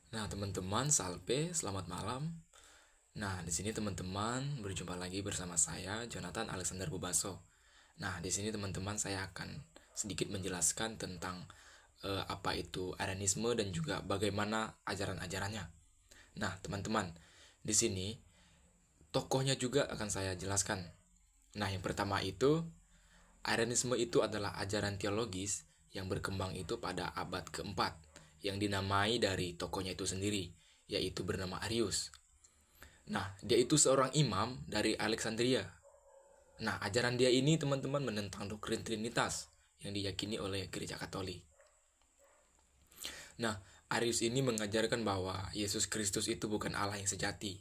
Nah, teman-teman, salpe, selamat malam. Nah, di sini teman-teman berjumpa lagi bersama saya, Jonathan Alexander Bubaso. Nah, di sini teman-teman saya akan sedikit menjelaskan tentang apa itu Arianisme dan juga bagaimana ajaran-ajarannya. Nah, teman-teman, di sini tokohnya juga akan saya jelaskan. Nah, yang pertama itu Arianisme itu adalah ajaran teologis yang berkembang itu pada abad keempat yang dinamai dari tokohnya itu sendiri, yaitu bernama Arius. Nah, dia itu seorang imam dari Alexandria. Nah, ajaran dia ini teman-teman menentang doktrin Trinitas yang diyakini oleh Gereja Katolik. Nah, Arius ini mengajarkan bahwa Yesus Kristus itu bukan Allah yang sejati.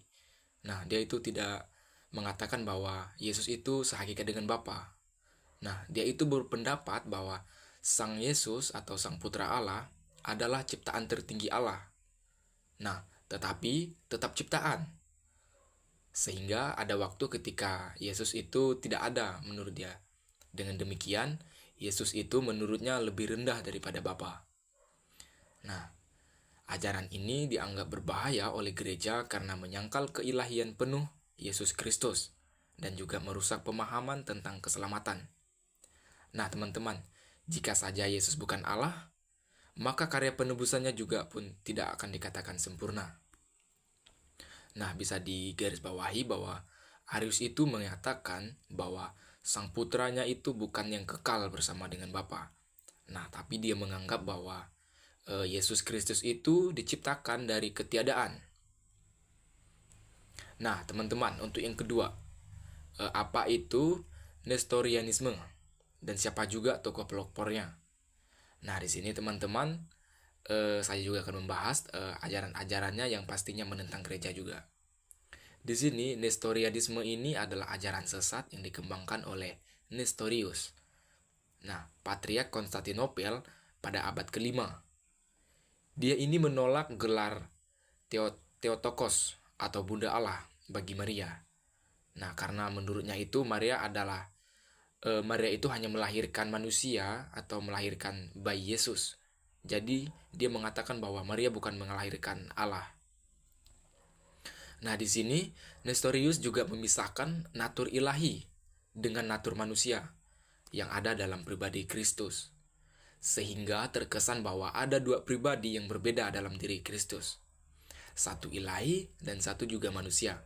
Nah, dia itu tidak mengatakan bahwa Yesus itu sehakikat dengan Bapa. Nah, dia itu berpendapat bahwa Sang Yesus atau Sang Putra Allah adalah ciptaan tertinggi Allah. Nah, tetapi tetap ciptaan. Sehingga ada waktu ketika Yesus itu tidak ada menurut dia. Dengan demikian, Yesus itu menurutnya lebih rendah daripada Bapa. Nah, ajaran ini dianggap berbahaya oleh gereja karena menyangkal keilahian penuh Yesus Kristus dan juga merusak pemahaman tentang keselamatan. Nah, teman-teman, jika saja Yesus bukan Allah, maka karya penebusannya juga pun tidak akan dikatakan sempurna. Nah, bisa digarisbawahi bahwa Arius itu mengatakan bahwa sang putranya itu bukan yang kekal bersama dengan Bapa. Nah, tapi dia menganggap bahwa Yesus Kristus itu diciptakan dari ketiadaan. Nah, teman-teman, untuk yang kedua, apa itu Nestorianisme dan siapa juga tokoh pelopornya? Nah, di sini teman-teman, saya juga akan membahas ajaran-ajarannya yang pastinya menentang gereja juga. Di sini, Nestorianisme ini adalah ajaran sesat yang dikembangkan oleh Nestorius. Nah, Patriark Konstantinopel pada abad kelima. Dia ini menolak gelar Theotokos atau Bunda Allah bagi Maria. Nah, karena menurutnya itu Maria itu hanya melahirkan manusia atau melahirkan bayi Yesus. Jadi, dia mengatakan bahwa Maria bukan melahirkan Allah. Nah, di sini Nestorius juga memisahkan natur ilahi dengan natur manusia yang ada dalam pribadi Kristus. Sehingga terkesan bahwa ada dua pribadi yang berbeda dalam diri Kristus. Satu ilahi dan satu juga manusia.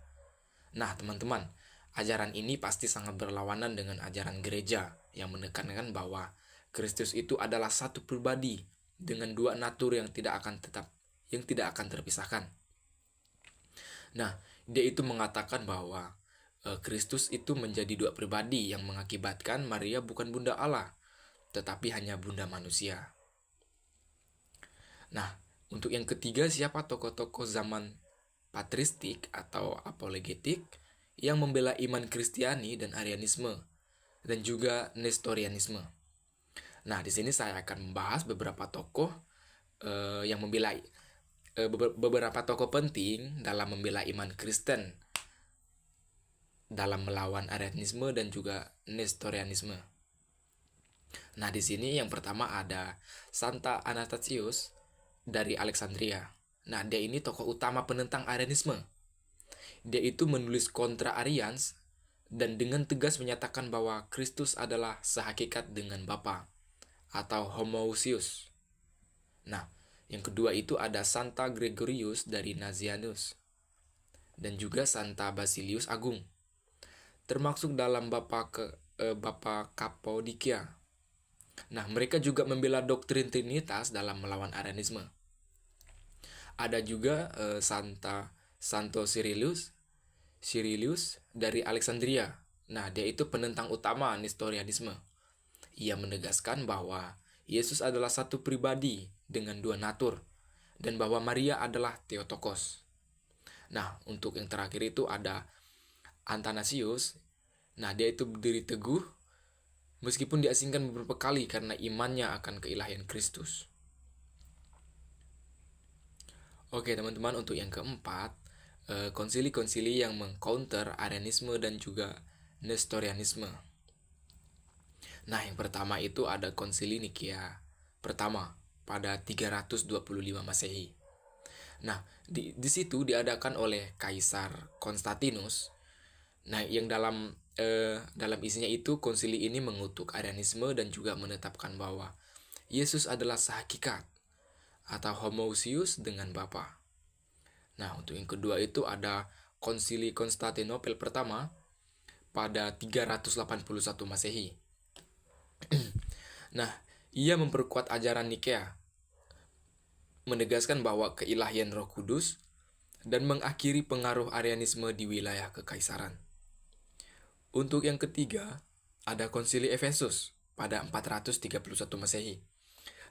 Nah, teman-teman, ajaran ini pasti sangat berlawanan dengan ajaran gereja yang menekankan bahwa Kristus itu adalah satu pribadi dengan dua natur yang tidak akan terpisahkan. Nah, dia itu mengatakan bahwa Kristus itu menjadi dua pribadi yang mengakibatkan Maria bukan bunda Allah, tetapi hanya bunda manusia. Nah, untuk yang ketiga, siapa tokoh-tokoh zaman patristik atau apologetik yang membela iman Kristiani dan Arianisme dan juga Nestorianisme? Nah, di sini saya akan membahas beberapa tokoh yang membela beberapa tokoh penting dalam membela iman Kristen dalam melawan Arianisme dan juga Nestorianisme. Nah, di sini yang pertama ada Santa Anastasius dari Alexandria. Nah, dia ini tokoh utama penentang Arianisme. Dia itu menulis kontra Arians dan dengan tegas menyatakan bahwa Kristus adalah sehakikat dengan Bapa atau homoousios. Nah, yang kedua itu ada Santa Gregorius dari Nazianzus dan juga Santa Basilius Agung, termasuk dalam Bapa Kapodikia. Nah, mereka juga membela doktrin Trinitas dalam melawan Arianisme. Ada juga Santo Cyrilius dari Alexandria. Nah, dia itu penentang utama Nestorianisme. Ia menegaskan bahwa Yesus adalah satu pribadi dengan dua natur dan bahwa Maria adalah Theotokos. Nah, untuk yang terakhir itu ada Athanasius. Nah, dia itu berdiri teguh meskipun diasingkan beberapa kali karena imannya akan keilahian Kristus. Oke, teman-teman, untuk yang keempat, konsili-konsili yang mengcounter Arianisme dan juga Nestorianisme. Nah, yang pertama itu ada Konsili Nikia pertama pada 325 Masehi. Nah, di situ diadakan oleh Kaisar Konstantinus. Nah, yang dalam isinya itu konsili ini mengutuk Arianisme dan juga menetapkan bahwa Yesus adalah sehakikat atau homoousios dengan Bapa. Nah, untuk yang kedua itu ada Konsili Konstantinopel pertama pada 381 Masehi. Nah, ia memperkuat ajaran Nikea, menegaskan bahwa keilahian Roh Kudus dan mengakhiri pengaruh Arianisme di wilayah kekaisaran. Untuk yang ketiga, ada Konsili Efesus pada 431 Masehi.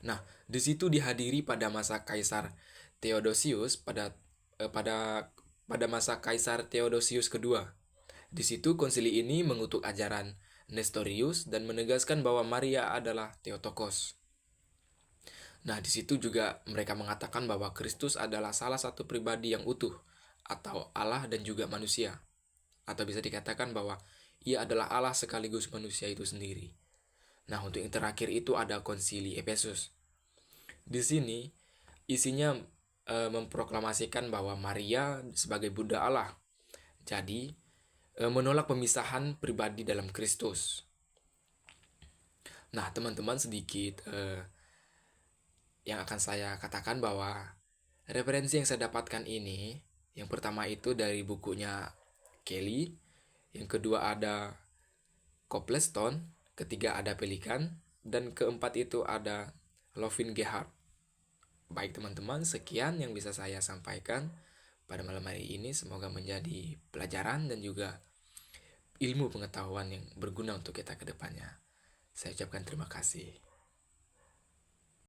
Nah, di situ dihadiri pada masa Kaisar Theodosius pada masa Kaisar Theodosius kedua. Di situ konsili ini mengutuk ajaran Nestorius dan menegaskan bahwa Maria adalah Theotokos. Nah, di situ juga mereka mengatakan bahwa Kristus adalah salah satu pribadi yang utuh atau Allah dan juga manusia. Atau bisa dikatakan bahwa ia adalah Allah sekaligus manusia itu sendiri. Nah, untuk yang terakhir itu ada Konsili Efesus. Di sini isinya memproklamasikan bahwa Maria sebagai Bunda Allah. Jadi, menolak pemisahan pribadi dalam Kristus. Nah, teman-teman sedikit yang akan saya katakan bahwa referensi yang saya dapatkan ini, yang pertama itu dari bukunya Kelly, yang kedua ada Copleston, ketiga ada Pelikan, dan keempat itu ada Lovin Gerhard. Baik teman-teman, sekian yang bisa saya sampaikan pada malam hari ini. Semoga menjadi pelajaran dan juga ilmu pengetahuan yang berguna untuk kita ke depannya. Saya ucapkan terima kasih.